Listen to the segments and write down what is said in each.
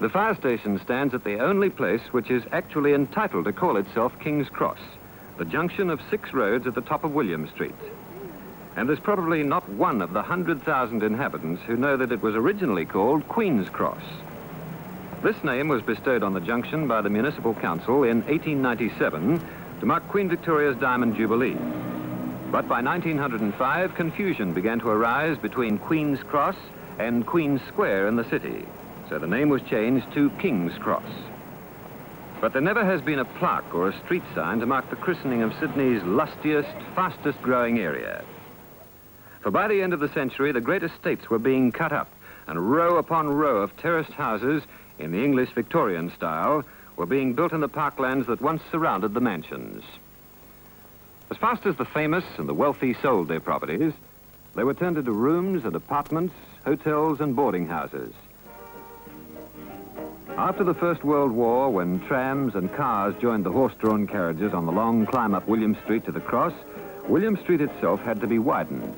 The fire station stands at the only place which is actually entitled to call itself King's Cross, the junction of 6 roads at the top of William Street. And there's probably not one of the 100,000 inhabitants who know that it was originally called Queen's Cross. This name was bestowed on the junction by the Municipal Council in 1897 to mark Queen Victoria's Diamond Jubilee. But by 1905, confusion began to arise between Queen's Cross and Queen's Square in the city, so the name was changed to King's Cross. But there never has been a plaque or a street sign to mark the christening of Sydney's lustiest, fastest-growing area. For by the end of the century, the great estates were being cut up, and row upon row of terraced houses in the English Victorian style were being built in the parklands that once surrounded the mansions. As fast as the famous and the wealthy sold their properties, they were turned into rooms and apartments, hotels and boarding houses. After the First World War, when trams and cars joined the horse-drawn carriages on the long climb up William Street to the Cross, William Street itself had to be widened.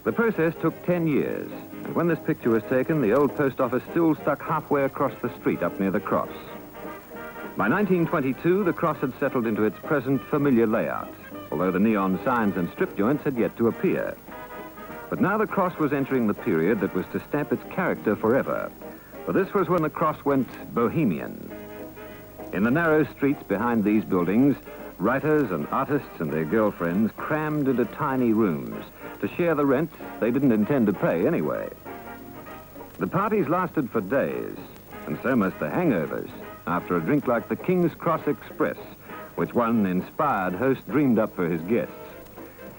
The process took 10 years, and when this picture was taken, the old post office still stuck halfway across the street up near the Cross. By 1922, the Cross had settled into its present familiar layout, although the neon signs and strip joints had yet to appear. But now the Cross was entering the period that was to stamp its character forever, for this was when the Cross went bohemian. In the narrow streets behind these buildings, writers and artists and their girlfriends crammed into tiny rooms to share the rent they didn't intend to pay anyway. The parties lasted for days, and so must the hangovers after a drink like the King's Cross Express, which one inspired host dreamed up for his guests.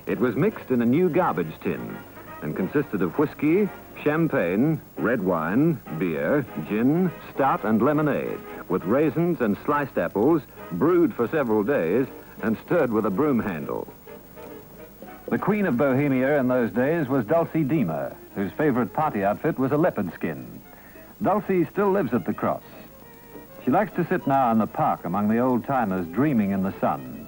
It was mixed in a new garbage tin and consisted of whiskey, champagne, red wine, beer, gin, stout and lemonade, with raisins and sliced apples, brewed for several days and stirred with a broom handle. The Queen of Bohemia in those days was Dulcie Deamer, whose favorite party outfit was a leopard skin. Dulcie still lives at the Cross. She likes to sit now in the park among the old-timers dreaming in the sun.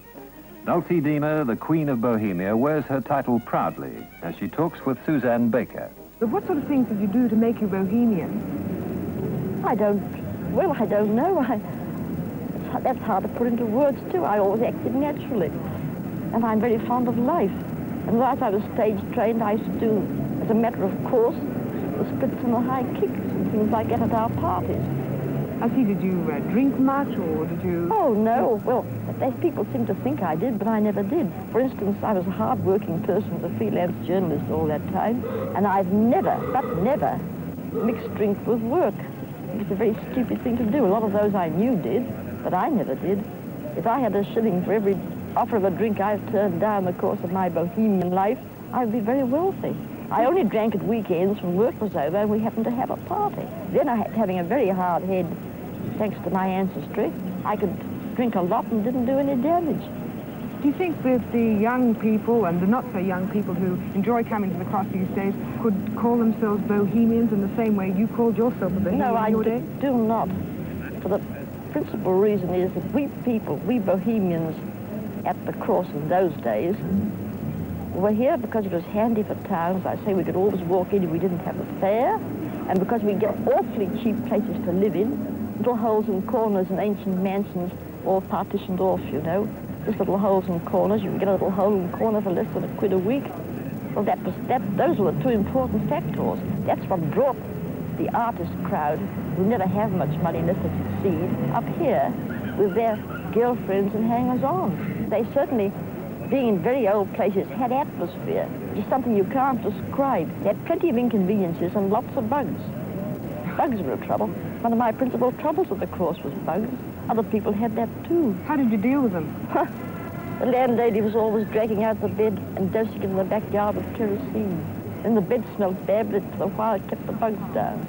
Dulcie Deamer, the Queen of Bohemia, wears her title proudly as she talks with Suzanne Baker. But what sort of things did you do to make you bohemian? I don't know. That's hard to put into words, too. I always acted naturally. And I'm very fond of life. And as I was stage trained, I used to do, as a matter of course, the splits and the high kicks and things like that at our parties. I see, did you drink much, or did you... Oh, no. Well, people seem to think I did, but I never did. For instance, I was a hard-working person, as a freelance journalist all that time, and I've never mixed drink with work. It's a very stupid thing to do. A lot of those I knew did, but I never did. If I had a shilling for every offer of a drink I've turned down in the course of my bohemian life, I'd be very wealthy. I only drank at weekends when work was over and we happened to have a party. Then I had having a very hard head, thanks to my ancestry. I could drink a lot and didn't do any damage. Do you think that the young people and the not-so-young people who enjoy coming to the Cross these days could call themselves bohemians in the same way you called yourself a bohemian? No, I do not. For the principal reason is that we bohemians at the Cross in those days, were here because it was handy for towns. I say we could always walk in if we didn't have a fare, and because we get awfully cheap places to live in, little holes and corners in ancient mansions, all partitioned off, you know. Just little holes and corners. You can get a little hole and corner for less than £1 a week. Well, those were the two important factors. That's what brought the artist crowd, who never have much money unless they succeed, up here with their girlfriends and hangers-on. They certainly, being in very old places, had atmosphere. It's something you can't describe. They had plenty of inconveniences and lots of bugs. Bugs were a trouble. One of my principal troubles at the Cross was bugs. Other people had that too. How did you deal with them? The landlady was always dragging out the bed and dosing it in the backyard with kerosene. And the bed smelled bad, but for a while it kept the bugs down.